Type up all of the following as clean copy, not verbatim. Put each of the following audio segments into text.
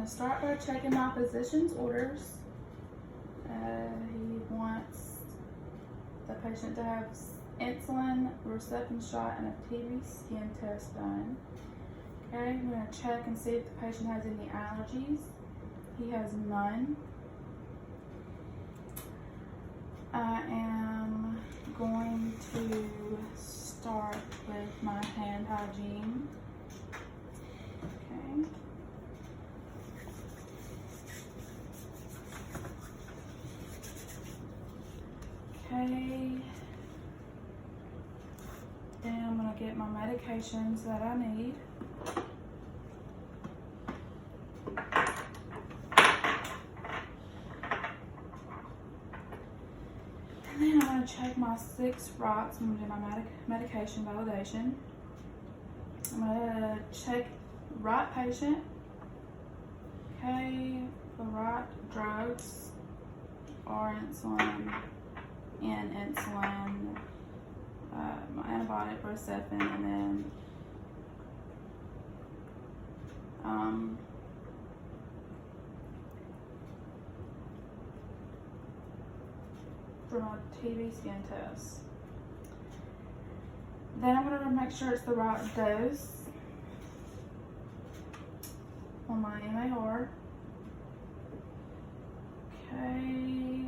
to start by checking my physician's orders. He wants the patient to have insulin, Herceptin shot, and a TB skin test done. Okay, I'm going to check and see if the patient has any allergies. He has none. I am going to start with my hand hygiene. Okay. Okay. Then I'm going to get my medications that I need. And then I'm going to check my 6 rots. I'm going to do my medication validation. I'm going to check rot patient. Okay, the rot drugs are insulin and insulin, my antibiotic Herceptin, and then for my TB skin test. Then I'm going to make sure it's the right dose on my MAR. Okay,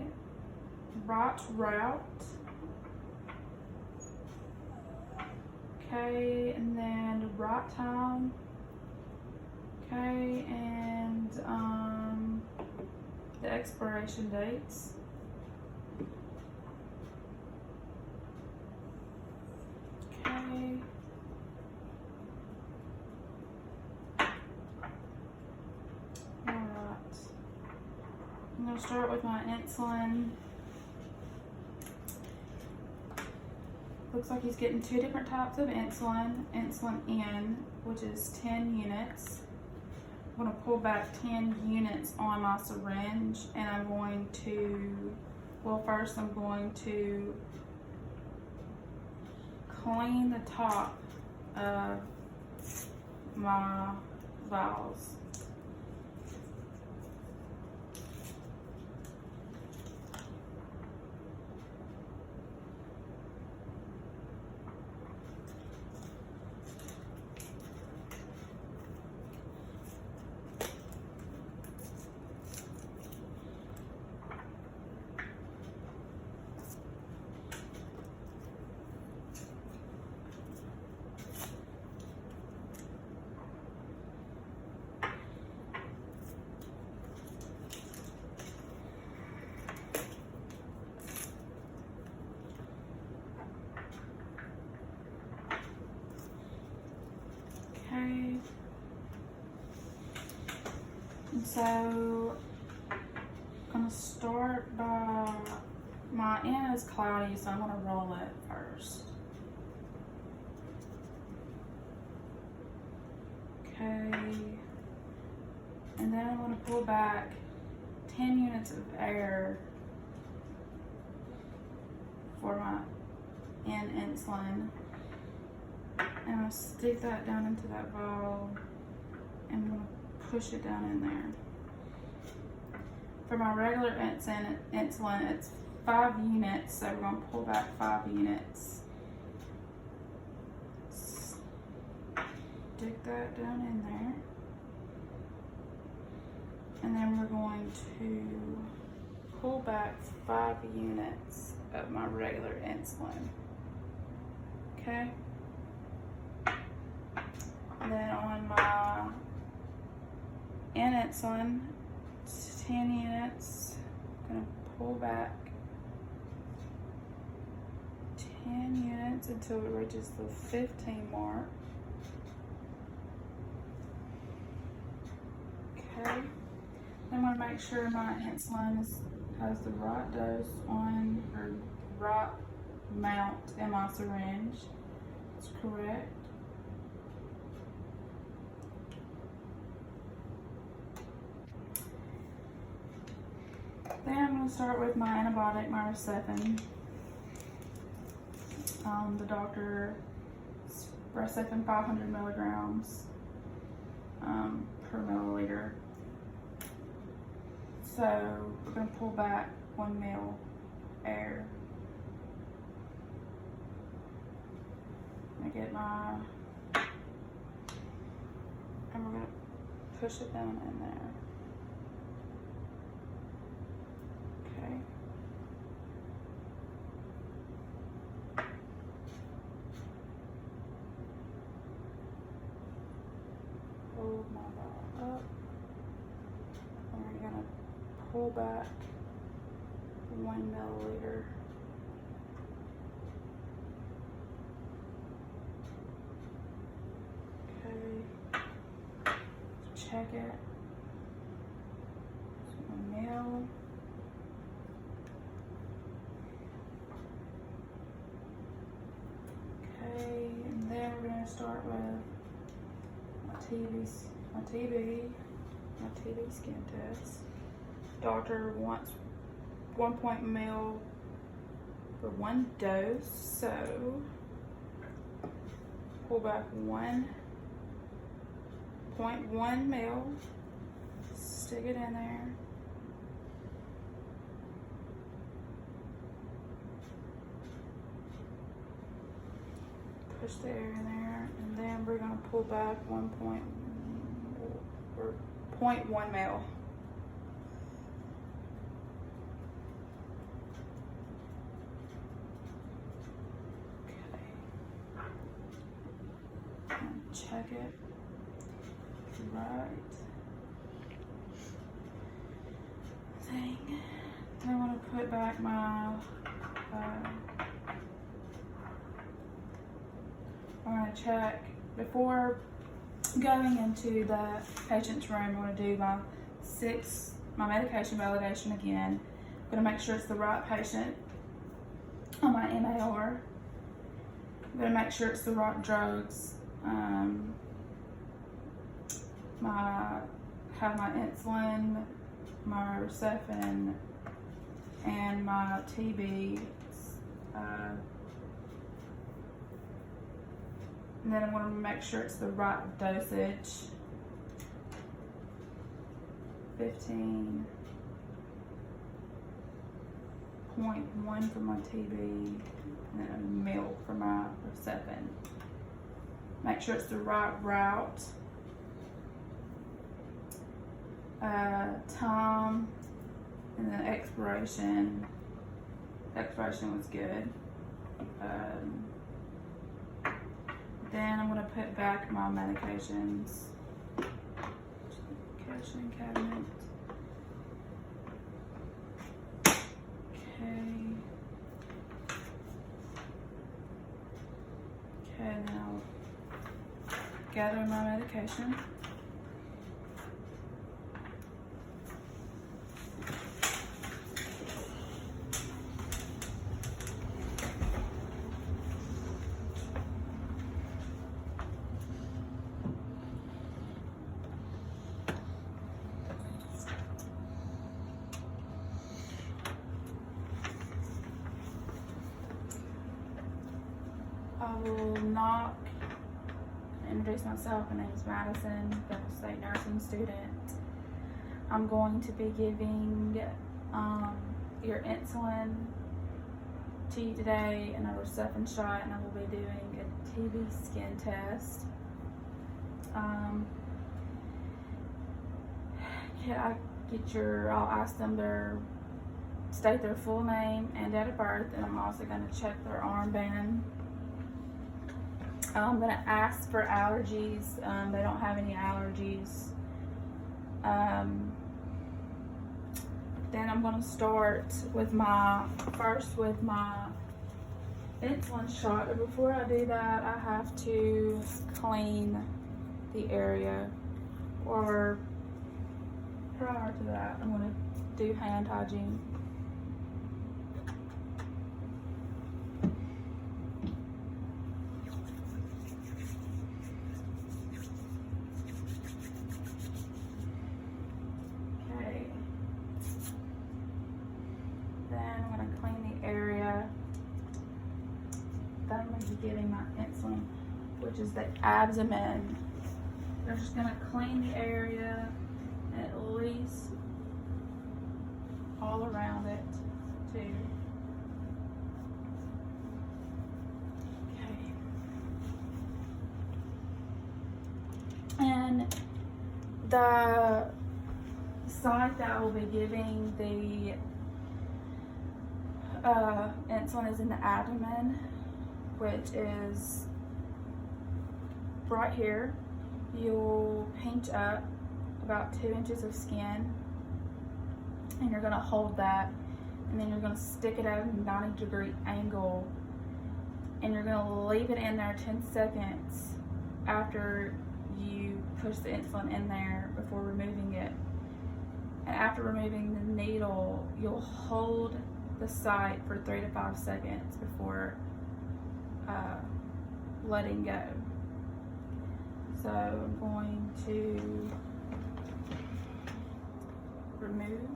right route. Okay, and then right time. Okay, and the expiration dates. Okay. Alright. I'm going to start with my insulin. Looks like he's getting 2 different types of insulin. Insulin N, which is 10 units. I'm going to pull back 10 units on my syringe, and I'm going to, well, first I'm going to clean the top of my vials. Okay, and so I'm going to start by, my N is cloudy, so I'm going to roll it first. Okay, and then I'm going to pull back 10 units of air for my N insulin. And I'm going to stick that down into that vial, and I'm going to push it down in there. For my regular insulin, it's 5 units, so we're going to pull back 5 units. Stick that down in there. And then we're going to pull back 5 units of my regular insulin. Okay? And then on my insulin, it's 10 units. I'm going to pull back 10 units until it reaches the 15 mark. Okay. I'm going to make sure my insulin has the right dose on, or right amount in my syringe. It's correct. Then I'm going to start with my antibiotic, my Herceptin. The doctor Herceptin 500 milligrams per milliliter. So we're gonna pull back 1 mil air. I get my, and we're gonna push it down in there. Okay. Hold my ball up. And we're gonna pull back 1 milliliter. Okay. Check it. 1 mil. Okay, and then we're gonna start with my TB skin test. Doctor wants 1 mil for 1 dose, so pull back 1.1 mil, stick it in there. Push the air in there, and then we're gonna pull back 0.1 mil. Okay. And check it. Right. Thing. Then I'm gonna put back my I'm going to check before going into the patient's room. I'm going to do my medication validation again. I'm going to make sure it's the right patient on my MAR. I'm going to make sure it's the right drugs. Have my insulin, my Rocephin, and my TB. And then I'm going to make sure it's the right dosage. 15.1 for my TB, and then a mil for my Rocephin. Make sure it's the right route. Time, and then expiration. Expiration was good. Then I'm going to put back my medications. Medication cabinet. Okay. Okay, now gather my medication. I will not introduce myself. My name is Madison, Bethel State nursing student. I'm going to be giving your insulin to you today and a Rocephin shot, and I will be doing a TB skin test. I'll ask them state their full name and date of birth, and I'm also going to check their armband. I'm going to ask for allergies. They don't have any allergies. Then I'm going to start with my insulin shot. But before I do that, I have to clean the area. Or prior to that, I'm going to do hand hygiene. Getting my insulin, which is the abdomen. They're just going to clean the area at least all around it too. Okay. And the site that I will be giving the insulin is in the abdomen, which is right here. You'll pinch up about 2 inches of skin, and you're gonna hold that, and then you're gonna stick it at a 90-degree angle, and you're gonna leave it in there 10 seconds after you push the insulin in there before removing it. And after removing the needle, you'll hold the site for 3 to 5 seconds before letting go. So I'm going to remove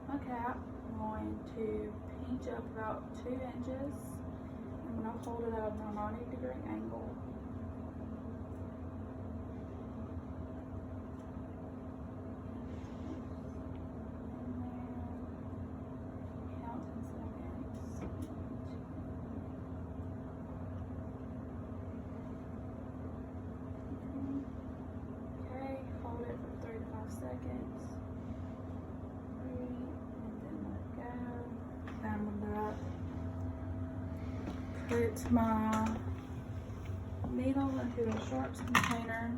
my cap. I'm going to pinch up about 2 inches. I'm going to hold it at a 90-degree angle. Put my needle into a sharps container.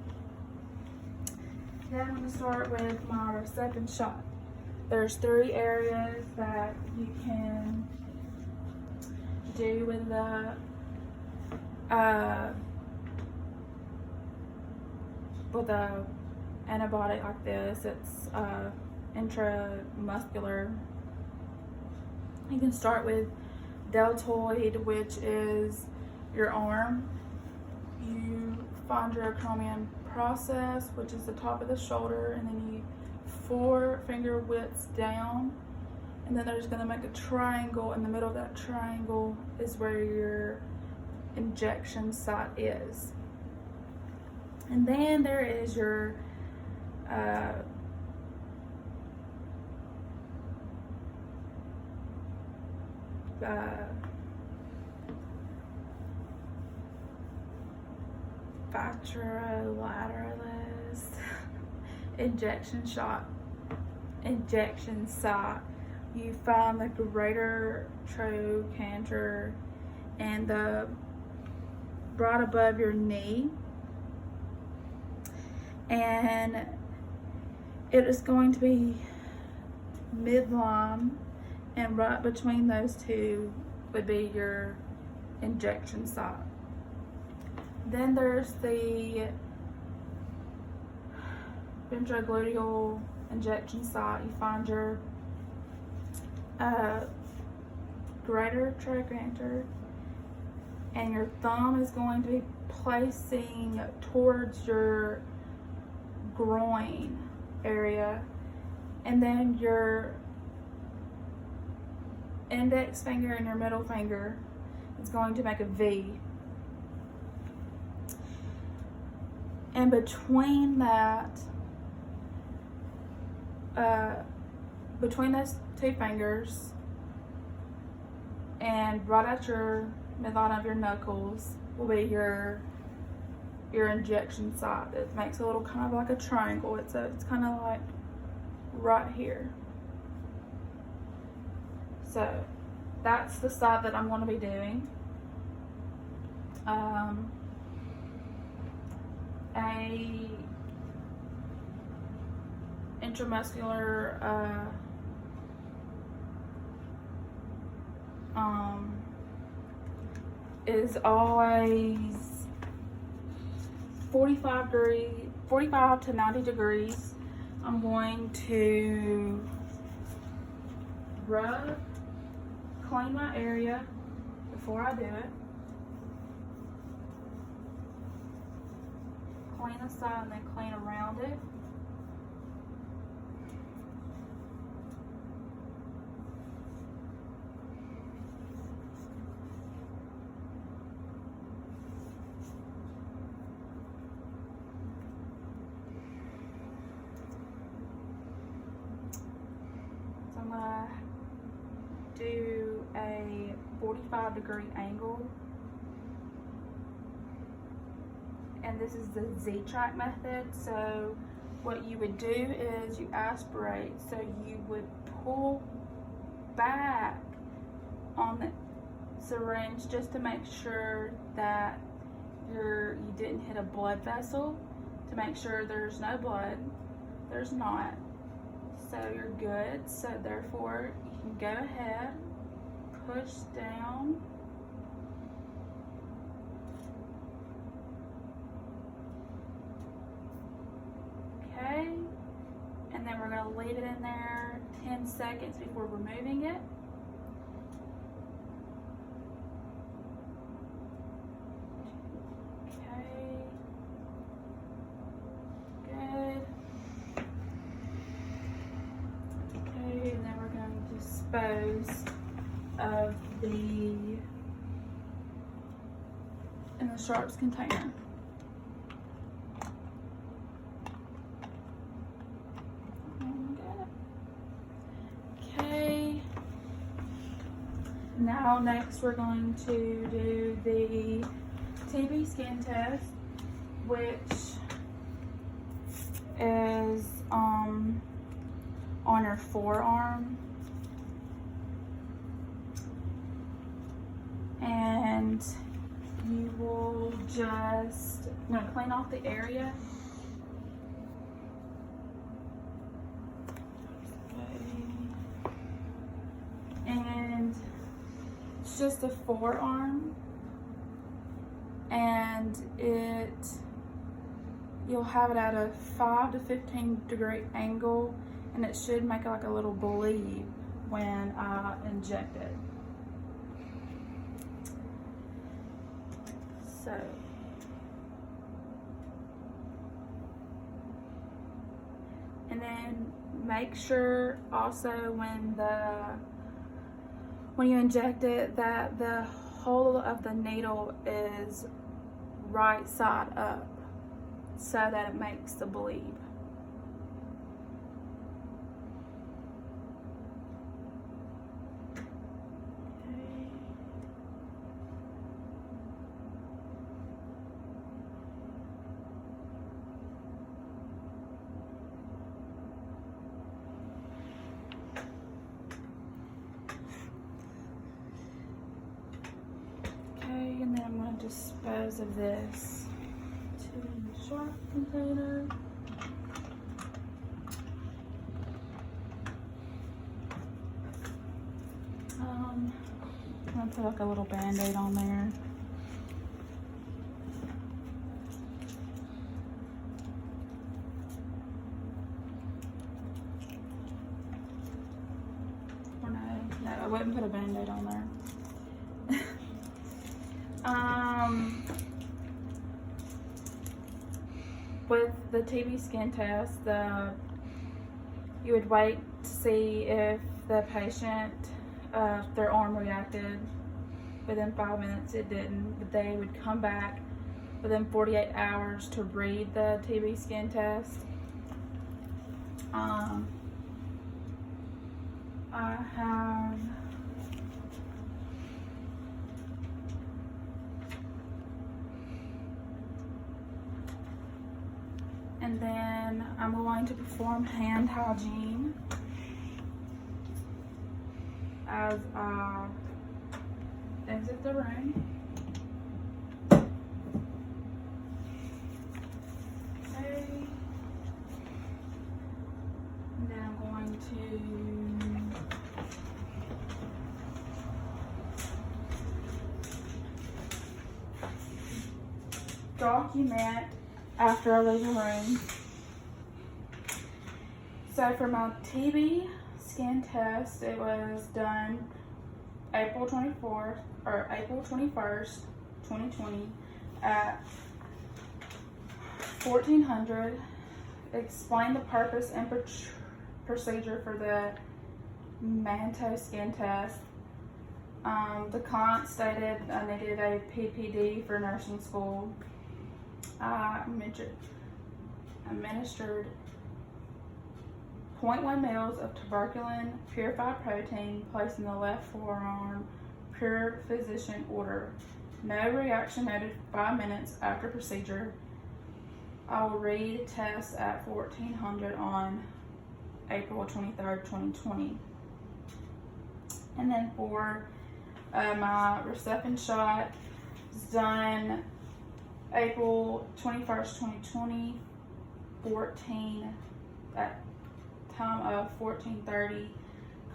Then I'm going to start with my reception shot. There's 3 areas that you can do with the antibiotic like this. It's intramuscular. You can start with deltoid, which is your arm. You find your acromion process, which is the top of the shoulder, and then you 4 finger widths down, and then there's going to make a triangle. In the middle of that triangle is where your injection site is. And then there is your bilateralis injection site. You find the greater trochanter and the right above your knee, and it is going to be midline, and right between those two would be your injection site. Then there's the ventrogluteal injection site. You find your greater trochanter, and your thumb is going to be placing towards your groin area, and then your index finger and your middle finger is going to make a V. And between that, between those 2 fingers and right at your midline of your knuckles will be your injection site. It makes a little kind of like a triangle. It's kind of like right here. So that's the side that I'm going to be doing. A intramuscular is always 45 to 90 degrees. I'm going to clean my area before I do it. Clean the side and then clean around it. a 45-degree angle. And this is the Z-track method. So what you would do is you aspirate. So you would pull back on the syringe just to make sure that you didn't hit a blood vessel, to make sure there's no blood. There's not. So you're good. So therefore you can go ahead, push down. Okay. And then we're going to leave it in there 10 seconds before removing it. Dispose of in the sharps container. Okay. Now next we're going to do the TB skin test, which is on your forearm. And you will just, I'm going to clean off the area. Okay. And it's just a forearm. And you'll have it at a 5 to 15 degree angle, and it should make like a little bleed when I inject it. So, and then make sure also when you inject it that the hole of the needle is right side up so that it makes the bleed. And then I'm going to dispose of this to the sharp container. I'm going to put like a little band-aid on there. Or no, I wouldn't put a band-aid on there. With the TB skin test, you would wait to see if the patient, their arm reacted. Within 5 minutes, it didn't. But they would come back within 48 hours to read the TB skin test. I have and then I'm going to perform hand hygiene as I exit the room. Okay. And then I'm going to document after I leave the room. So for my TB skin test, it was done April 24th or April 21st, 2020 at 1400. Explain the purpose and procedure for the Manto skin test. The client stated I needed a PPD for nursing school. I administered 0.1 mils of tuberculin purified protein placed in the left forearm, per physician order. No reaction noted 5 minutes after procedure. I will read test at 1400 on April 23rd, 2020. And then for my Recepin shot, it's done April 21st, 2020, at time of 14:30.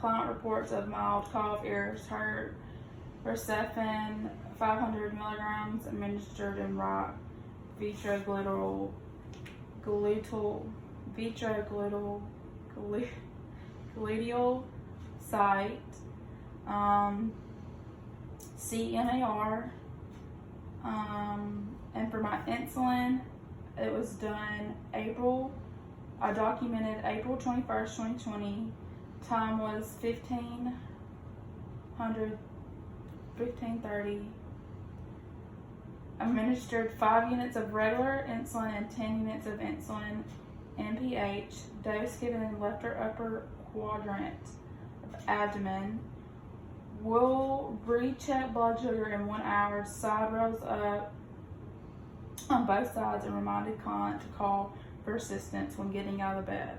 Client reports of mild cough, ears hurt. Recepin 500 milligrams administered in right vitrogluteal site. CNAR. And for my insulin, it was done I documented April 21st, 2020. Time was 15:30. Administered 5 units of regular insulin and 10 units of insulin NPH. Dose given in left or upper quadrant of abdomen. Will recheck blood sugar in 1 hour. Side rails up on both sides, and reminded client to call for assistance when getting out of bed.